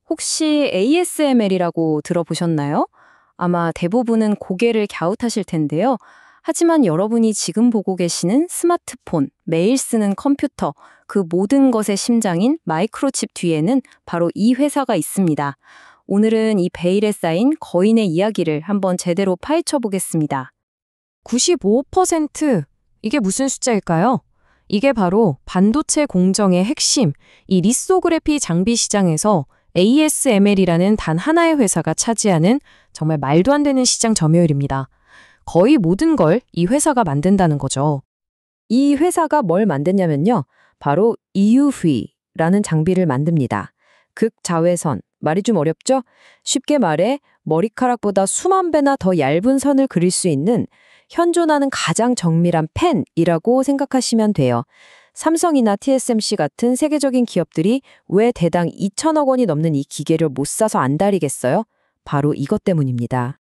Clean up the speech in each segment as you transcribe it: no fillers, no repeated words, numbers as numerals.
혹시 ASMR이라고 들어보셨나요? 아마 대부분은 고개를 갸웃하실 텐데요. 하지만 여러분이 지금 보고 계시는 스마트폰, 매일 쓰는 컴퓨터, 그 모든 것의 심장인 마이크로칩 뒤에는 바로 이 회사가 있습니다. 오늘은 이 베일에 쌓인 거인의 이야기를 한번 제대로 파헤쳐 보겠습니다. 95%? 이게 무슨 숫자일까요? 이게 바로 반도체 공정의 핵심, 이 리소그래피 장비 시장에서 ASML이라는 단 하나의 회사가 차지하는 정말 말도 안 되는 시장 점유율입니다. 거의 모든 걸 이 회사가 만든다는 거죠. 이 회사가 뭘 만드냐면요. 바로 EUV라는 장비를 만듭니다. 극자외선, 말이 좀 어렵죠? 쉽게 말해 머리카락보다 수만 배나 더 얇은 선을 그릴 수 있는 현존하는 가장 정밀한 펜이라고 생각하시면 돼요. 삼성이나 TSMC 같은 세계적인 기업들이 왜 대당 2천억 원이 넘는 이 기계를 못 사서 안달이겠어요? 바로 이것 때문입니다.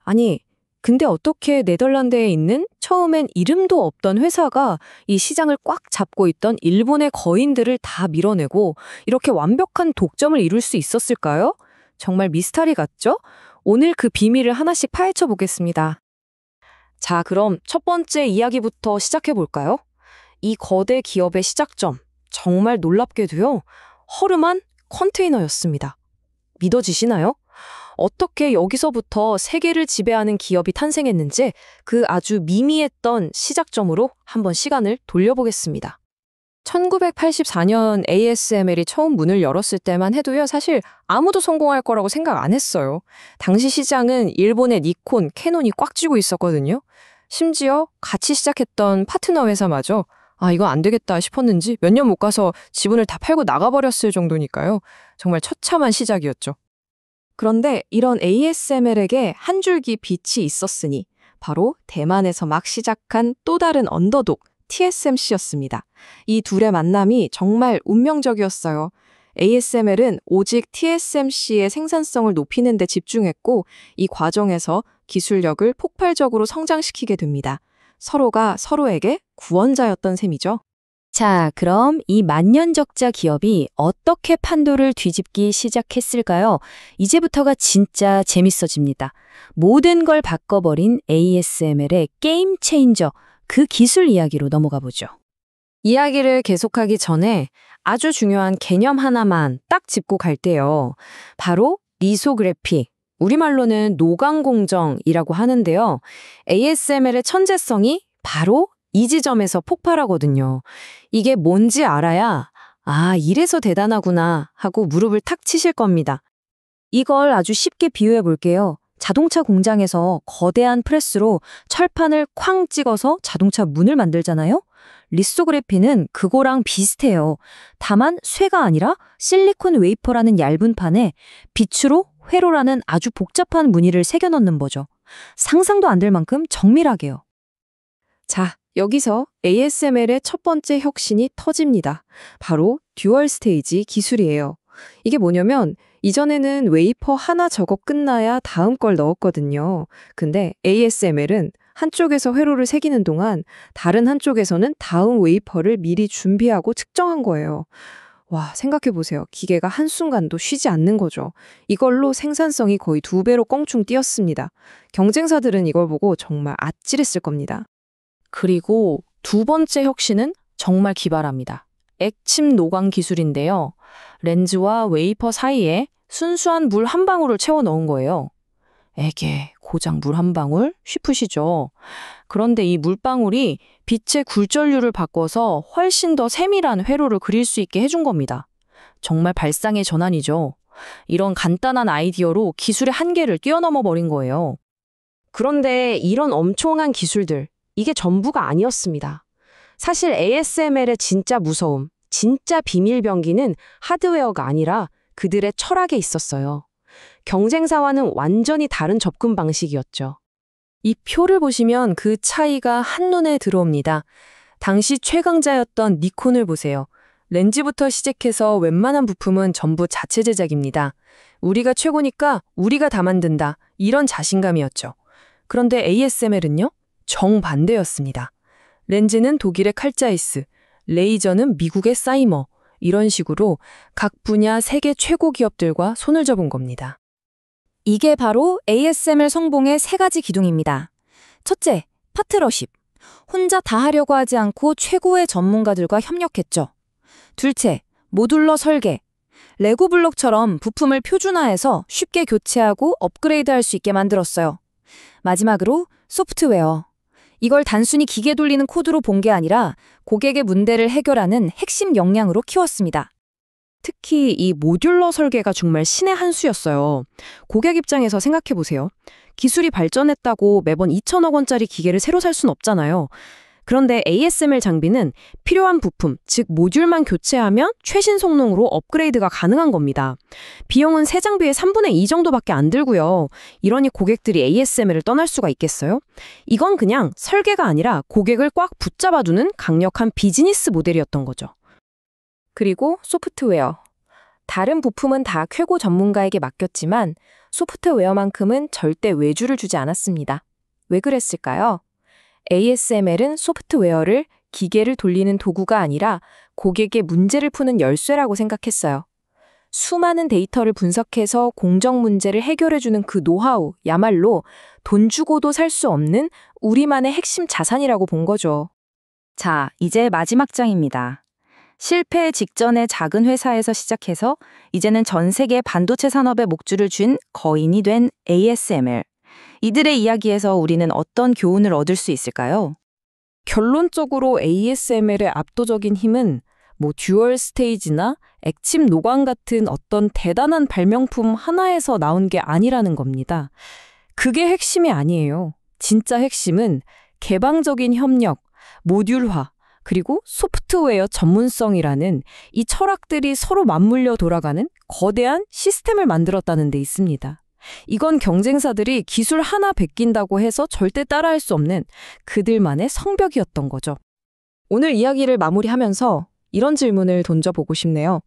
아니, 근데 어떻게 네덜란드에 있는 처음엔 이름도 없던 회사가 이 시장을 꽉 잡고 있던 일본의 거인들을 다 밀어내고 이렇게 완벽한 독점을 이룰 수 있었을까요? 정말 미스터리 같죠? 오늘 그 비밀을 하나씩 파헤쳐 보겠습니다. 자, 그럼 첫 번째 이야기부터 시작해 볼까요? 이 거대 기업의 시작점, 정말 놀랍게도요, 허름한 컨테이너였습니다. 믿어지시나요? 어떻게 여기서부터 세계를 지배하는 기업이 탄생했는지 그 아주 미미했던 시작점으로 한번 시간을 돌려보겠습니다. 1984년 ASML이 처음 문을 열었을 때만 해도요, 사실 아무도 성공할 거라고 생각 안 했어요. 당시 시장은 일본의 니콘, 캐논이 꽉 쥐고 있었거든요. 심지어 같이 시작했던 파트너 회사마저 이거 안 되겠다 싶었는지 몇 년 못 가서 지분을 다 팔고 나가버렸을 정도니까요. 정말 처참한 시작이었죠. 그런데 이런 ASML에게 한 줄기 빛이 있었으니 바로 대만에서 막 시작한 또 다른 언더독 TSMC였습니다. 이 둘의 만남이 정말 운명적이었어요. ASML은 오직 TSMC의 생산성을 높이는 데 집중했고 이 과정에서 기술력을 폭발적으로 성장시키게 됩니다. 서로가 서로에게 구원자였던 셈이죠. 자, 그럼 이 만년적자 기업이 어떻게 판도를 뒤집기 시작했을까요? 이제부터가 진짜 재밌어집니다. 모든 걸 바꿔버린 ASML의 게임 체인저, 그 기술 이야기로 넘어가 보죠. 이야기를 계속하기 전에 아주 중요한 개념 하나만 딱 짚고 갈게요. 바로 리소그래피, 우리말로는 노광공정이라고 하는데요. ASML의 천재성이 바로 이 지점에서 폭발하거든요. 이게 뭔지 알아야 이래서 대단하구나 하고 무릎을 탁 치실 겁니다. 이걸 아주 쉽게 비유해 볼게요. 자동차 공장에서 거대한 프레스로 철판을 쾅 찍어서 자동차 문을 만들잖아요? 리소그래피는 그거랑 비슷해요. 다만 쇠가 아니라 실리콘 웨이퍼라는 얇은 판에 빛으로 회로라는 아주 복잡한 무늬를 새겨 넣는 거죠. 상상도 안 될 만큼 정밀하게요. 자, 여기서 ASML의 첫 번째 혁신이 터집니다. 바로 듀얼 스테이지 기술이에요. 이게 뭐냐면 이전에는 웨이퍼 하나 저거 끝나야 다음 걸 넣었거든요. 근데 ASML은 한쪽에서 회로를 새기는 동안 다른 한쪽에서는 다음 웨이퍼를 미리 준비하고 측정한 거예요. 와, 생각해보세요. 기계가 한순간도 쉬지 않는 거죠. 이걸로 생산성이 거의 2배로 껑충 뛰었습니다. 경쟁사들은 이걸 보고 정말 아찔했을 겁니다. 그리고 두 번째 혁신은 정말 기발합니다. 액침 노광 기술인데요. 렌즈와 웨이퍼 사이에 순수한 물 한 방울을 채워 넣은 거예요. 에게, 고작 물 한 방울? 쉬프시죠? 그런데 이 물방울이 빛의 굴절률을 바꿔서 훨씬 더 세밀한 회로를 그릴 수 있게 해준 겁니다. 정말 발상의 전환이죠. 이런 간단한 아이디어로 기술의 한계를 뛰어넘어 버린 거예요. 그런데 이런 엄청난 기술들, 이게 전부가 아니었습니다. 사실 ASML의 진짜 무서움, 진짜 비밀병기는 하드웨어가 아니라 그들의 철학에 있었어요. 경쟁사와는 완전히 다른 접근 방식이었죠. 이 표를 보시면 그 차이가 한눈에 들어옵니다. 당시 최강자였던 니콘을 보세요. 렌즈부터 시작해서 웬만한 부품은 전부 자체 제작입니다. 우리가 최고니까 우리가 다 만든다. 이런 자신감이었죠. 그런데 ASML은요? 정반대였습니다. 렌즈는 독일의 칼자이스, 레이저는 미국의 사이머, 이런 식으로 각 분야 세계 최고 기업들과 손을 잡은 겁니다. 이게 바로 ASML 성공의 세 가지 기둥입니다. 첫째, 파트너십. 혼자 다 하려고 하지 않고 최고의 전문가들과 협력했죠. 둘째, 모듈러 설계. 레고 블록처럼 부품을 표준화해서 쉽게 교체하고 업그레이드할 수 있게 만들었어요. 마지막으로 소프트웨어. 이걸 단순히 기계 돌리는 코드로 본 게 아니라 고객의 문제를 해결하는 핵심 역량으로 키웠습니다. 특히 이 모듈러 설계가 정말 신의 한 수였어요. 고객 입장에서 생각해 보세요. 기술이 발전했다고 매번 2천억 원짜리 기계를 새로 살 순 없잖아요. 그런데 ASML 장비는 필요한 부품, 즉 모듈만 교체하면 최신 성능으로 업그레이드가 가능한 겁니다. 비용은 새 장비의 3분의 2 정도밖에 안 들고요. 이러니 고객들이 ASML을 떠날 수가 있겠어요? 이건 그냥 설계가 아니라 고객을 꽉 붙잡아두는 강력한 비즈니스 모델이었던 거죠. 그리고 소프트웨어. 다른 부품은 다 최고 전문가에게 맡겼지만 소프트웨어만큼은 절대 외주를 주지 않았습니다. 왜 그랬을까요? ASML은 소프트웨어를 기계를 돌리는 도구가 아니라 고객의 문제를 푸는 열쇠라고 생각했어요. 수많은 데이터를 분석해서 공정 문제를 해결해주는 그 노하우야말로 돈 주고도 살 수 없는 우리만의 핵심 자산이라고 본 거죠. 자, 이제 마지막 장입니다. 실패 직전의 작은 회사에서 시작해서 이제는 전 세계 반도체 산업에 목줄을 쥔 거인이 된 ASML. 이들의 이야기에서 우리는 어떤 교훈을 얻을 수 있을까요? 결론적으로 ASML의 압도적인 힘은 듀얼 스테이지나 액침 노광 같은 어떤 대단한 발명품 하나에서 나온 게 아니라는 겁니다. 그게 핵심이 아니에요. 진짜 핵심은 개방적인 협력, 모듈화, 그리고 소프트웨어 전문성이라는 이 철학들이 서로 맞물려 돌아가는 거대한 시스템을 만들었다는 데 있습니다. 이건 경쟁사들이 기술 하나 베낀다고 해서 절대 따라할 수 없는 그들만의 성벽이었던 거죠. 오늘 이야기를 마무리하면서 이런 질문을 던져보고 싶네요.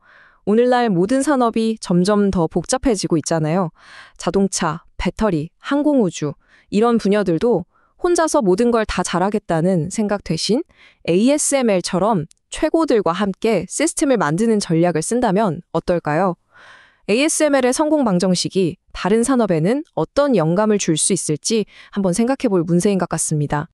오늘날 모든 산업이 점점 더 복잡해지고 있잖아요. 자동차, 배터리, 항공우주 이런 분야들도 혼자서 모든 걸 다 잘하겠다는 생각 대신 ASML처럼 최고들과 함께 시스템을 만드는 전략을 쓴다면 어떨까요? ASML의 성공 방정식이 다른 산업에는 어떤 영감을 줄 수 있을지 한번 생각해 볼 문제인 것 같습니다.